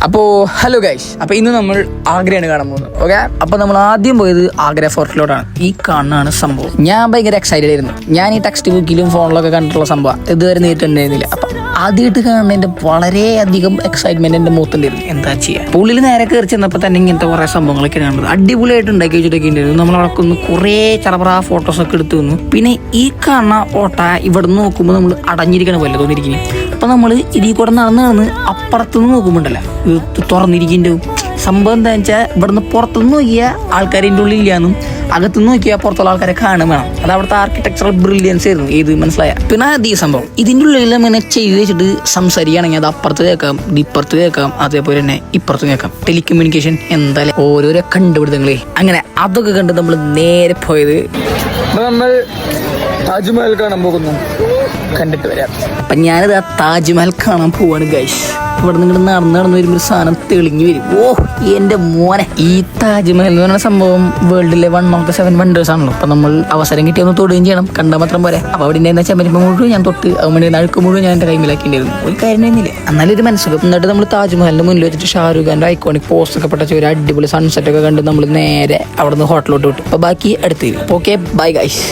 അപ്പോൾ hello guys, അപ്പോൾ ഇന്ന് നമ്മൾ ആഗ്രയാണ് കാണാൻ പോകുന്നത്. ഓക്കെ, അപ്പോൾ നമ്മൾ ആദ്യം പോയത് ആഗ്ര ഫോർട്ടിലോട്ടാണ്. ഈ കാണാനാണ് സംഭവം. ഞാൻ ഭയങ്കര എക്സൈറ്റഡ് ആയിരുന്നു. ഞാൻ ഈ ടെക്സ്റ്റ് ബുക്കിലും ഫോണിലൊക്കെ കണ്ടിട്ടുള്ള സംഭവം ഇതുവരെ നേരിട്ടുണ്ടായിരുന്നില്ല. അപ്പം ആദ്യമായിട്ട് കാണുന്നതിൻ്റെ വളരെയധികം എക്സൈറ്റ്മെന്റ് എൻ്റെ മുഖത്തുണ്ടായിരുന്നു. എന്താ ചെയ്യുക, ഉള്ളിൽ നേരെ കയറി ചെന്നപ്പോൾ തന്നെ ഇങ്ങനത്തെ കുറേ സംഭവങ്ങളൊക്കെ കാണുന്നത് അടിപൊളിയായിട്ട് ഉണ്ടാക്കി വെച്ചിട്ടൊക്കെ ഉണ്ടായിരുന്നു. നമ്മളവിടെ ഒന്ന് കുറേ ചറപറ ഫോട്ടോസൊക്കെ എടുത്തു വന്നു. പിന്നെ ഈ കാണുന്ന ഓട്ട ഇവിടെ നിന്ന് നോക്കുമ്പോൾ നമ്മൾ അടഞ്ഞിരിക്കണ പോലെ തോന്നിയിരിക്കുന്നത്. അപ്പം നമ്മൾ ഇതിൽ കൂടെ നടന്ന് അപ്പുറത്തുനിന്ന് നോക്കുമ്പോണ്ടല്ലോ തുറന്നിരിക്കുന്നുണ്ട്. സംഭവം എന്താ വെച്ചാൽ ഇവിടുന്ന് പുറത്തുനിന്ന് നോക്കിയാൽ ആൾക്കാരിൻ്റെ ഉള്ളിൽ ഇല്ലാന്നും അകത്തുനിന്ന് നോക്കിയാൽ പുറത്തുള്ള ആൾക്കാരെ കാണും വേണം. അത് അവിടുത്തെ ആർക്കിടെക്ചറൽ ബ്രില്യൻസ് ആയിരുന്നു. ഇത് മനസ്സിലായ പിന്നെ ഈ സംഭവം ഇതിൻ്റെ ഉള്ളിൽ ഇങ്ങനെ ചെയ്ത് വെച്ചിട്ട് സംസാരിക്കുകയാണെങ്കിൽ അത് അപ്പുറത്ത് കേൾക്കാം, ഇപ്പുറത്ത് കേൾക്കാം, അതേപോലെ തന്നെ ഇപ്പുറത്ത് കേൾക്കാം. ടെലികമ്മ്യൂണിക്കേഷൻ എന്തായാലും ഓരോരോ കണ്ടുപിടുത്തങ്ങളെ. അങ്ങനെ അതൊക്കെ കണ്ട് നമ്മൾ നേരെ പോയത് നമ്മൾ താജ്മഹൽ കാണാൻ പോകുന്നു. കണ്ടിട്ട് വരാം. അപ്പം ഞാനിത് ആ താജ്മഹൽ കാണാൻ പോവാണ് ഗൈസ്. ഇവിടെ നിന്ന് നടന്ന് വരുമ്പോൾ ഒരു സാധനം തെളിഞ്ഞു വരും. ഓ എൻ്റെ മോനെ, ഈ താജ്മഹൽ എന്ന് പറയുന്ന സംഭവം വേൾഡിലെ 1 of the 7 wonders ആണല്ലോ. അപ്പം നമ്മൾ അവസരം കിട്ടിയൊന്ന് തൊടുകയും ചെയ്യണം, കണ്ടാൽ മാത്രം പോരെ. അപ്പോൾ അവിടെ ഉണ്ടായിരുന്ന ചെമ്പരിപ്പ് മുഴുവൻ ഞാൻ തൊട്ട് അവൻ്റെ അഴുക്ക് മുഴുവൻ ഞാൻ എൻ്റെ കൈമിലാക്കിയിട്ടുണ്ടായിരുന്നു. ഒരു കാര്യം ഉണ്ടായിരുന്നില്ല, എന്നാലും ഒരു മനസ്സുഖം. എന്നിട്ട് നമ്മൾ താജ്മഹലിൻ്റെ മുന്നിൽ വെച്ചിട്ട് ഷാരൂഖ് ഖാൻ്റെ ഐക്കോണിക് പോസ്റ്റ് ഒക്കെ പെട്ട ഒരു അടിപൊളി സൺസെറ്റ് ഒക്കെ കണ്ട് നമ്മൾ നേരെ അവിടെ നിന്ന് ഹോട്ടലിലോട്ട് വിട്ടു. അപ്പോൾ ബാക്കി അടുത്ത്. Okay, bye guys.